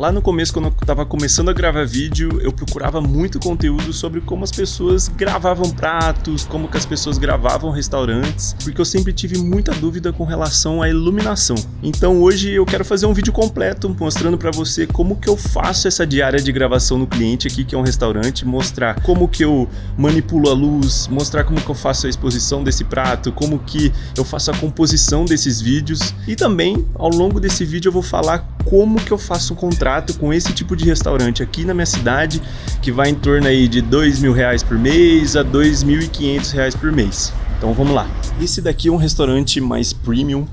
Lá no começo, quando eu tava começando a gravar vídeo, eu procurava muito conteúdo sobre como as pessoas gravavam pratos, como que as pessoas gravavam restaurantes, porque eu sempre tive muita dúvida com relação à iluminação. Então hoje eu quero fazer um vídeo completo mostrando pra você como que eu faço essa diária de gravação no cliente aqui, que é um restaurante, mostrar como que eu manipulo a luz, mostrar como que eu faço a exposição desse prato, como que eu faço a composição desses vídeos, e também ao longo desse vídeo eu vou falar como que eu faço um contrato com esse tipo de restaurante aqui na minha cidade, que vai em torno aí de R$2.000 por mês a R$2.500 por mês. Então vamos lá. Esse daqui é um restaurante mais premium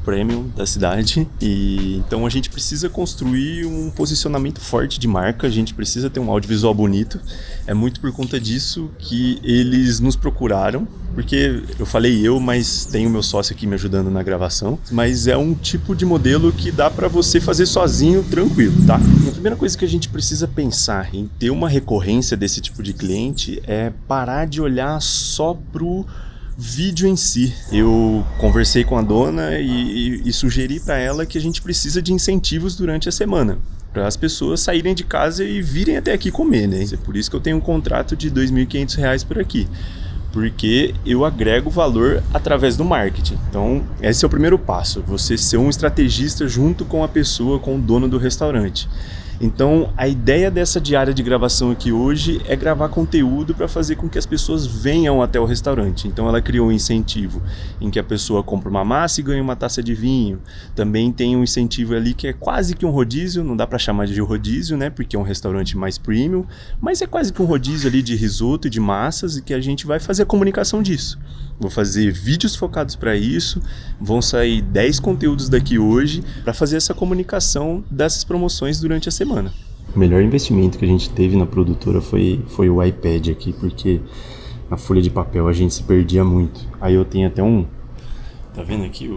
da cidade, e então a gente precisa construir um posicionamento forte de marca, a gente precisa ter um audiovisual bonito. É muito por conta disso que eles nos procuraram, porque eu falei mas tem o meu sócio aqui me ajudando na gravação, mas é um tipo de modelo que dá pra você fazer sozinho, tranquilo, tá? A primeira coisa que a gente precisa pensar em ter uma recorrência desse tipo de cliente é parar de olhar só pro vídeo em si. Eu conversei com a dona e sugeri para ela que a gente precisa de incentivos durante a semana, para as pessoas saírem de casa e virem até aqui comer, né? É por isso que eu tenho um contrato de R$2.500 por aqui, porque eu agrego valor através do marketing. Então, esse é o primeiro passo, você ser um estrategista junto com a pessoa, com o dono do restaurante. Então, a ideia dessa diária de gravação aqui hoje é gravar conteúdo para fazer com que as pessoas venham até o restaurante. Então, ela criou um incentivo em que a pessoa compra uma massa e ganha uma taça de vinho. Também tem um incentivo ali que é quase que um rodízio, não dá para chamar de rodízio, né? Porque é um restaurante mais premium, mas é quase que um rodízio ali de risoto e de massas, e que a gente vai fazer a comunicação disso. Vou fazer vídeos focados para isso, vão sair 10 conteúdos daqui hoje para fazer essa comunicação dessas promoções durante a semana. O melhor investimento que a gente teve na produtora foi o iPad aqui, porque na folha de papel a gente se perdia muito. Aí eu tenho até tá vendo aqui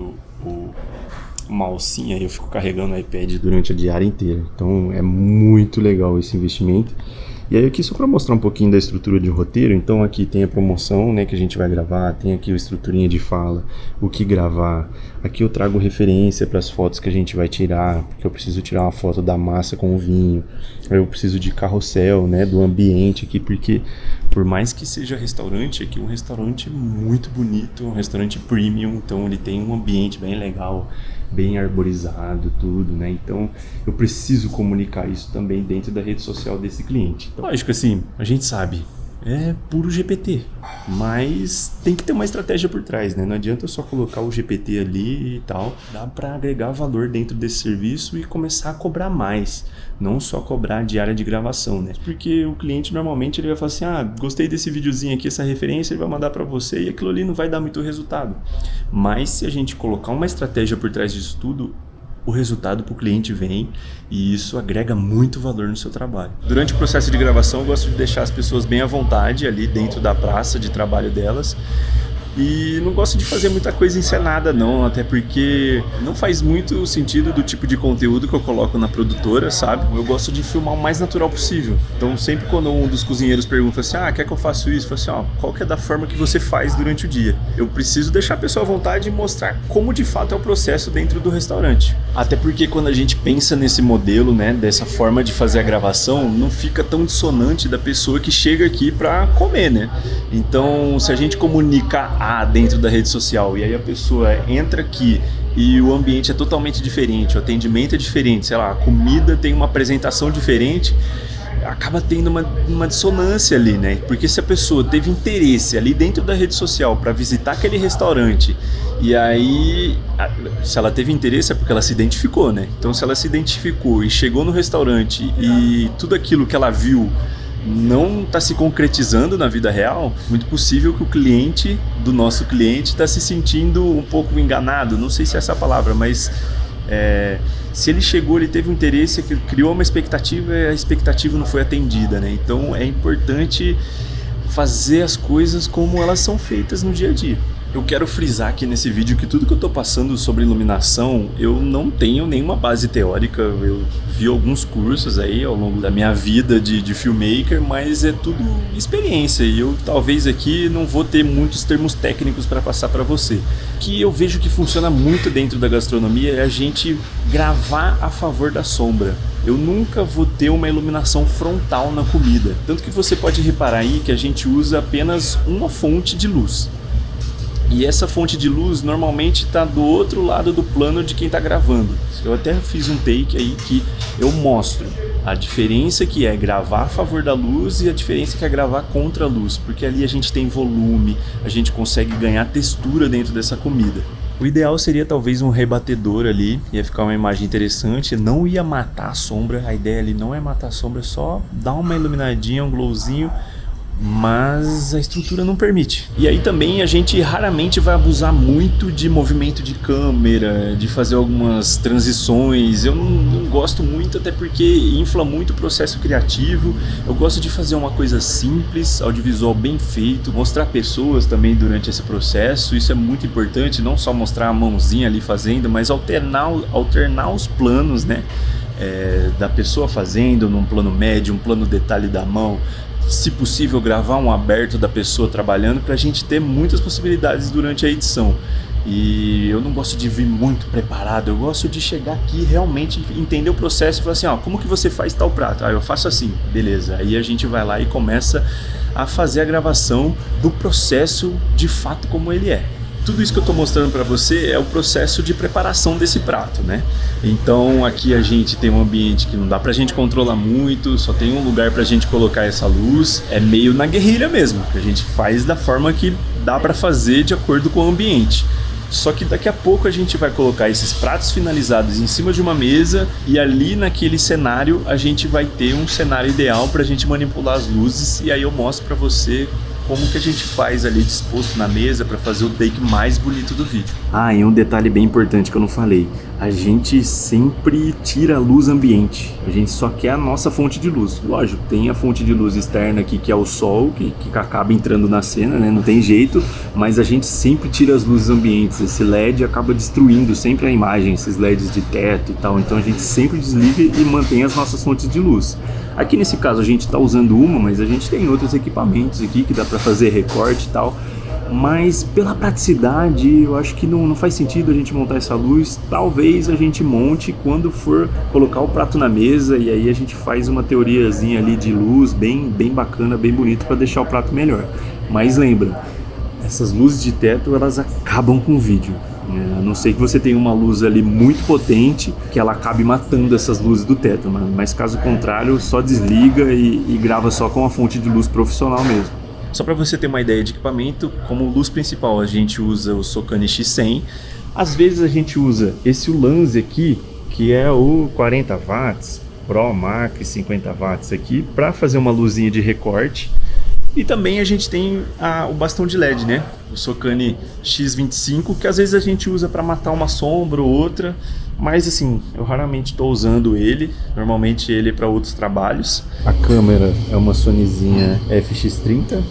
uma alcinha, aí eu fico carregando o iPad durante a diária inteira. Então é muito legal esse investimento. E aí aqui só para mostrar um pouquinho da estrutura de roteiro. Então aqui tem a promoção, né, que a gente vai gravar, tem aqui a estruturinha de fala, o que gravar. Aqui eu trago referência para as fotos que a gente vai tirar, porque eu preciso tirar uma foto da massa com o vinho. Aí eu preciso de carrossel, né, do ambiente aqui, porque por mais que seja restaurante, aqui é um restaurante muito bonito, um restaurante premium, então ele tem um ambiente bem legal, bem arborizado, tudo, né? Então eu preciso comunicar isso também dentro da rede social desse cliente. Então, lógico, assim, a gente sabe, é puro GPT, mas tem que ter uma estratégia por trás, né? Não adianta só colocar o GPT ali e tal, dá para agregar valor dentro desse serviço e começar a cobrar mais, não só cobrar a diária de gravação, né? Porque o cliente normalmente ele vai falar assim, gostei desse videozinho aqui, essa referência, ele vai mandar para você e aquilo ali não vai dar muito resultado. Mas se a gente colocar uma estratégia por trás disso tudo, o resultado para o cliente vem, e isso agrega muito valor no seu trabalho. Durante o processo de gravação eu gosto de deixar as pessoas bem à vontade ali dentro da praça de trabalho delas, e não gosto de fazer muita coisa encenada não, até porque não faz muito sentido do tipo de conteúdo que eu coloco na produtora, sabe? Eu gosto de filmar o mais natural possível. Então sempre quando um dos cozinheiros pergunta assim, quer que eu faça isso? Eu falo assim, qual que é da forma que você faz durante o dia? Eu preciso deixar a pessoa à vontade e mostrar como de fato é o processo dentro do restaurante. Até porque quando a gente pensa nesse modelo, né, dessa forma de fazer a gravação, não fica tão dissonante da pessoa que chega aqui para comer, né? Então se a gente comunica dentro da rede social, e aí a pessoa entra aqui e o ambiente é totalmente diferente, o atendimento é diferente, sei lá, a comida tem uma apresentação diferente, acaba tendo uma dissonância ali, né? Porque se a pessoa teve interesse ali dentro da rede social para visitar aquele restaurante, e aí se ela teve interesse é porque ela se identificou, né? Então se ela se identificou e chegou no restaurante e tudo aquilo que ela viu não está se concretizando na vida real, muito possível que o cliente do nosso cliente está se sentindo um pouco enganado, não sei se é essa a palavra, mas se ele chegou, ele teve um interesse, criou uma expectativa e a expectativa não foi atendida, né? Então é importante fazer as coisas como elas são feitas no dia a dia. Eu quero frisar aqui nesse vídeo que tudo que eu tô passando sobre iluminação, eu não tenho nenhuma base teórica. Eu vi alguns cursos aí ao longo da minha vida de filmmaker, mas é tudo experiência e eu talvez aqui não vou ter muitos termos técnicos para passar para você. O que eu vejo que funciona muito dentro da gastronomia é a gente gravar a favor da sombra. Eu nunca vou ter uma iluminação frontal na comida. Tanto que você pode reparar aí que a gente usa apenas uma fonte de luz. E essa fonte de luz normalmente está do outro lado do plano de quem está gravando. Eu até fiz um take aí que eu mostro a diferença que é gravar a favor da luz e a diferença que é gravar contra a luz. Porque ali a gente tem volume, a gente consegue ganhar textura dentro dessa comida. O ideal seria talvez um rebatedor ali, ia ficar uma imagem interessante, não ia matar a sombra. A ideia ali não é matar a sombra, é só dar uma iluminadinha, um glowzinho, mas a estrutura não permite. E aí também a gente raramente vai abusar muito de movimento de câmera, de fazer algumas transições. Eu não gosto muito, até porque infla muito o processo criativo. Eu gosto de fazer uma coisa simples, audiovisual bem feito, mostrar pessoas também durante esse processo. Isso é muito importante, não só mostrar a mãozinha ali fazendo, mas alternar os planos, né? Da pessoa fazendo, num plano médio, um plano detalhe da mão. Se possível, gravar um aberto da pessoa trabalhando para a gente ter muitas possibilidades durante a edição. E eu não gosto de vir muito preparado, eu gosto de chegar aqui e realmente entender o processo e falar assim, ó, como que você faz tal prato? Eu faço assim, beleza. Aí a gente vai lá e começa a fazer a gravação do processo de fato como ele é. Tudo isso que eu estou mostrando para você é o processo de preparação desse prato, né? Então aqui a gente tem um ambiente que não dá pra gente controlar muito, só tem um lugar pra gente colocar essa luz. É meio na guerrilha mesmo, que a gente faz da forma que dá pra fazer de acordo com o ambiente. Só que daqui a pouco a gente vai colocar esses pratos finalizados em cima de uma mesa e ali naquele cenário a gente vai ter um cenário ideal pra gente manipular as luzes e aí eu mostro pra você como que a gente faz ali disposto na mesa para fazer o take mais bonito do vídeo. E um detalhe bem importante que eu não falei. A gente sempre tira a luz ambiente. A gente só quer a nossa fonte de luz. Lógico, tem a fonte de luz externa aqui que é o sol, que acaba entrando na cena, né? Não tem jeito. Mas a gente sempre tira as luzes ambientes. Esse LED acaba destruindo sempre a imagem, esses LEDs de teto e tal. Então a gente sempre desliga e mantém as nossas fontes de luz. Aqui nesse caso a gente está usando uma, mas a gente tem outros equipamentos aqui que dá para fazer recorte e tal. Mas pela praticidade, eu acho que não faz sentido a gente montar essa luz. Talvez a gente monte quando for colocar o prato na mesa e aí a gente faz uma teoriazinha ali de luz bem bacana, bem bonita para deixar o prato melhor. Mas lembra, essas luzes de teto elas acabam com o vídeo. A não ser que você tenha uma luz ali muito potente que ela acabe matando essas luzes do teto, mas caso contrário só desliga e grava só com a fonte de luz profissional mesmo. Só para você ter uma ideia de equipamento, como luz principal a gente usa o Sokani X100, às vezes a gente usa esse Ulanzi aqui, que é o 40 watts, Pro Max 50 watts aqui, para fazer uma luzinha de recorte. E também a gente tem o bastão de LED, né? O Sokani X25, que às vezes a gente usa para matar uma sombra ou outra, mas assim, eu raramente estou usando ele, normalmente ele é para outros trabalhos. A câmera é uma Sonyzinha FX30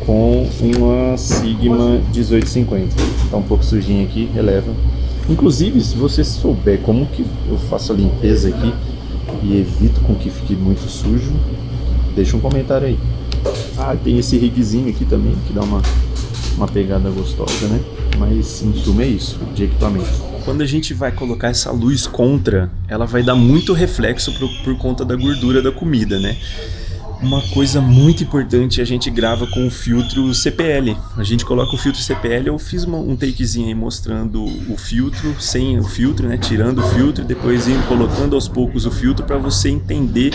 com uma Sigma 1850, tá um pouco sujinha aqui, releva. Inclusive, se você souber como que eu faço a limpeza aqui e evito com que fique muito sujo, deixa um comentário aí. Tem esse rigzinho aqui também, que dá uma pegada gostosa, né? Mas em suma é isso, de equipamento. Quando a gente vai colocar essa luz contra, ela vai dar muito reflexo por conta da gordura da comida, né? Uma coisa muito importante, a gente grava com o filtro CPL. A gente coloca o filtro CPL, eu fiz um takezinho aí mostrando o filtro, sem o filtro, né? Tirando o filtro e depois indo colocando aos poucos o filtro para você entender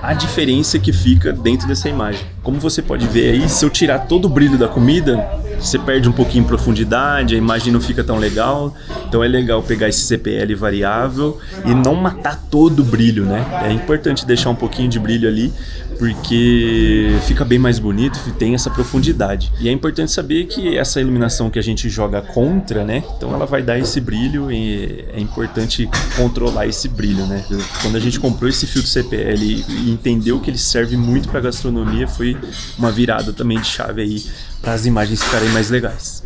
a diferença que fica dentro dessa imagem. Como você pode ver aí, se eu tirar todo o brilho da comida, você perde um pouquinho em profundidade, a imagem não fica tão legal. Então é legal pegar esse CPL variável e não matar todo o brilho, né? É importante deixar um pouquinho de brilho ali, porque fica bem mais bonito e tem essa profundidade. E é importante saber que essa iluminação que a gente joga contra, né? Então ela vai dar esse brilho e é importante controlar esse brilho, né? Quando a gente comprou esse filtro CPL e entendeu que ele serve muito para gastronomia, foi uma virada também de chave aí para as imagens ficarem mais legais.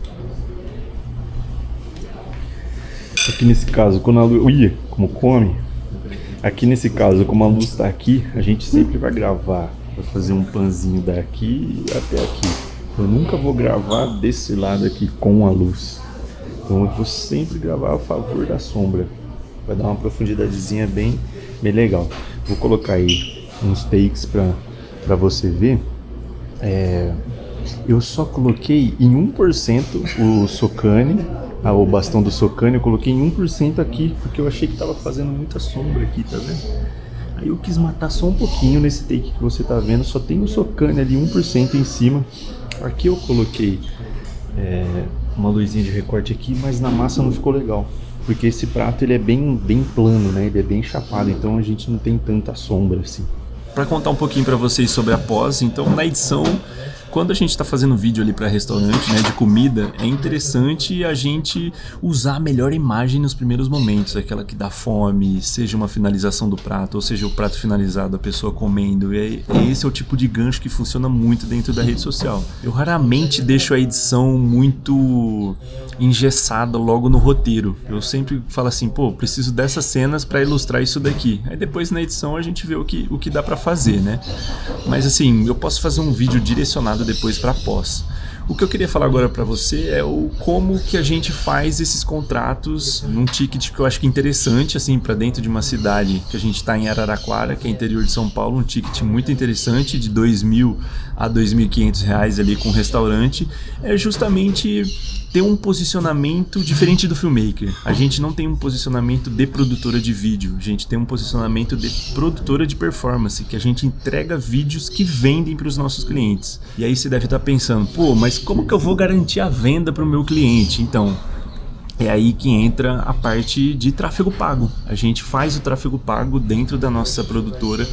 Aqui nesse caso, quando a luz... Ui, como come? Aqui nesse caso, como a luz tá aqui, a gente sempre vai gravar. Vai fazer um panzinho daqui até aqui. Eu nunca vou gravar desse lado aqui com a luz. Então eu vou sempre gravar a favor da sombra. Vai dar uma profundidadezinha bem legal. Vou colocar aí uns takes pra você ver. Eu só coloquei em 1% o Sokane, o bastão do Sokane, eu coloquei em 1% aqui, porque eu achei que tava fazendo muita sombra aqui, tá vendo? Aí eu quis matar só um pouquinho nesse take que você tá vendo, só tem o Sokane ali 1% em cima. Aqui eu coloquei uma luzinha de recorte aqui, mas na massa não ficou legal, porque esse prato ele é bem plano, né? Ele é bem chapado, então a gente não tem tanta sombra assim. Para contar um pouquinho para vocês sobre a pós, então na edição, quando a gente está fazendo vídeo ali para restaurante, né, de comida, é interessante a gente usar a melhor imagem nos primeiros momentos, aquela que dá fome, seja uma finalização do prato, ou seja o prato finalizado, a pessoa comendo. E esse é o tipo de gancho que funciona muito dentro da rede social. Eu raramente deixo a edição muito engessada logo no roteiro. Eu sempre falo assim, pô, preciso dessas cenas para ilustrar isso daqui. Aí depois na edição a gente vê o que dá para fazer, né? Mas assim, eu posso fazer um vídeo direcionado depois para pós. O que eu queria falar agora para você é como que a gente faz esses contratos num ticket que eu acho que é interessante, assim, para dentro de uma cidade que a gente está em Araraquara, que é interior de São Paulo, um ticket muito interessante de R$2.000 a R$2.500 ali com restaurante, é justamente ter um posicionamento diferente do filmmaker. A gente não tem um posicionamento de produtora de vídeo, a gente tem um posicionamento de produtora de performance, que a gente entrega vídeos que vendem para os nossos clientes. E aí você deve estar pensando, pô, mas como que eu vou garantir a venda para o meu cliente? Então, é aí que entra a parte de tráfego pago. A gente faz o tráfego pago dentro da nossa produtora.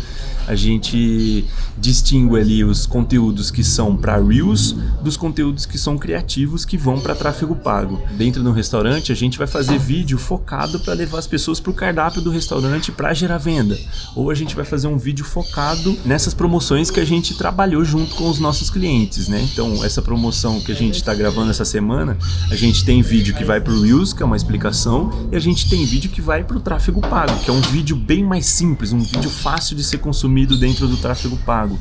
A gente distingue ali os conteúdos que são para Reels dos conteúdos que são criativos que vão para tráfego pago. Dentro do restaurante a gente vai fazer vídeo focado para levar as pessoas para o cardápio do restaurante para gerar venda. Ou a gente vai fazer um vídeo focado nessas promoções que a gente trabalhou junto com os nossos clientes, né? Então essa promoção que a gente está gravando essa semana, a gente tem vídeo que vai para o Reels, que é uma explicação, e a gente tem vídeo que vai para o tráfego pago, que é um vídeo bem mais simples, um vídeo fácil de ser consumido dentro do tráfego pago.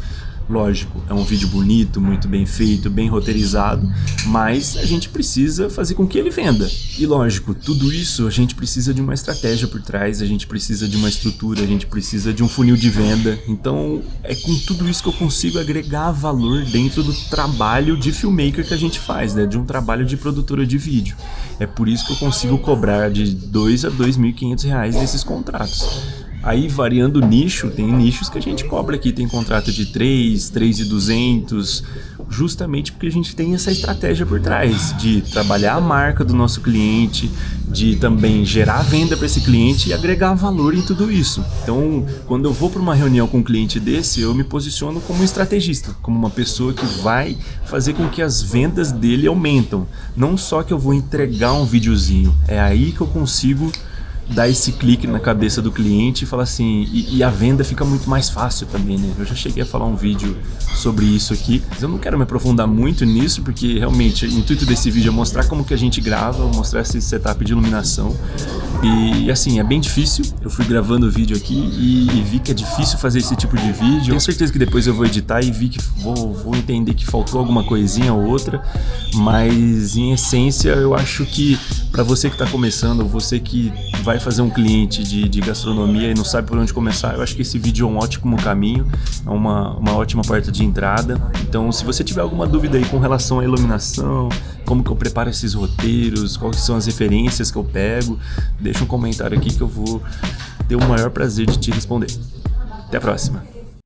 Lógico, é um vídeo bonito, muito bem feito, bem roteirizado, mas a gente precisa fazer com que ele venda. E lógico, tudo isso a gente precisa de uma estratégia por trás, a gente precisa de uma estrutura, a gente precisa de um funil de venda. Então é com tudo isso que eu consigo agregar valor dentro do trabalho de filmmaker que a gente faz, né? De um trabalho de produtora de vídeo. É por isso que eu consigo cobrar de R$2.000 a R$2.500 nesses contratos. Aí, variando o nicho, tem nichos que a gente cobra aqui, tem contrato de 3.200, justamente porque a gente tem essa estratégia por trás, de trabalhar a marca do nosso cliente, de também gerar venda para esse cliente e agregar valor em tudo isso. Então, quando eu vou para uma reunião com um cliente desse, eu me posiciono como um estrategista, como uma pessoa que vai fazer com que as vendas dele aumentam. Não só que eu vou entregar um videozinho, é aí que eu consigo dar esse clique na cabeça do cliente e falar assim, e a venda fica muito mais fácil também, né? Eu já cheguei a falar um vídeo sobre isso aqui, mas eu não quero me aprofundar muito nisso, porque realmente o intuito desse vídeo é mostrar como que a gente grava, mostrar esse setup de iluminação. E assim, é bem difícil. Eu fui gravando o vídeo aqui e vi que é difícil fazer esse tipo de vídeo. Tenho certeza que depois eu vou editar e vi que vou entender que faltou alguma coisinha ou outra, mas em essência eu acho que para você que está começando, você que vai fazer um cliente de gastronomia e não sabe por onde começar, eu acho que esse vídeo é um ótimo caminho, é uma ótima porta de entrada. Então, se você tiver alguma dúvida aí com relação à iluminação, como que eu preparo esses roteiros, quais são as referências que eu pego, deixa um comentário aqui que eu vou ter o maior prazer de te responder. Até a próxima!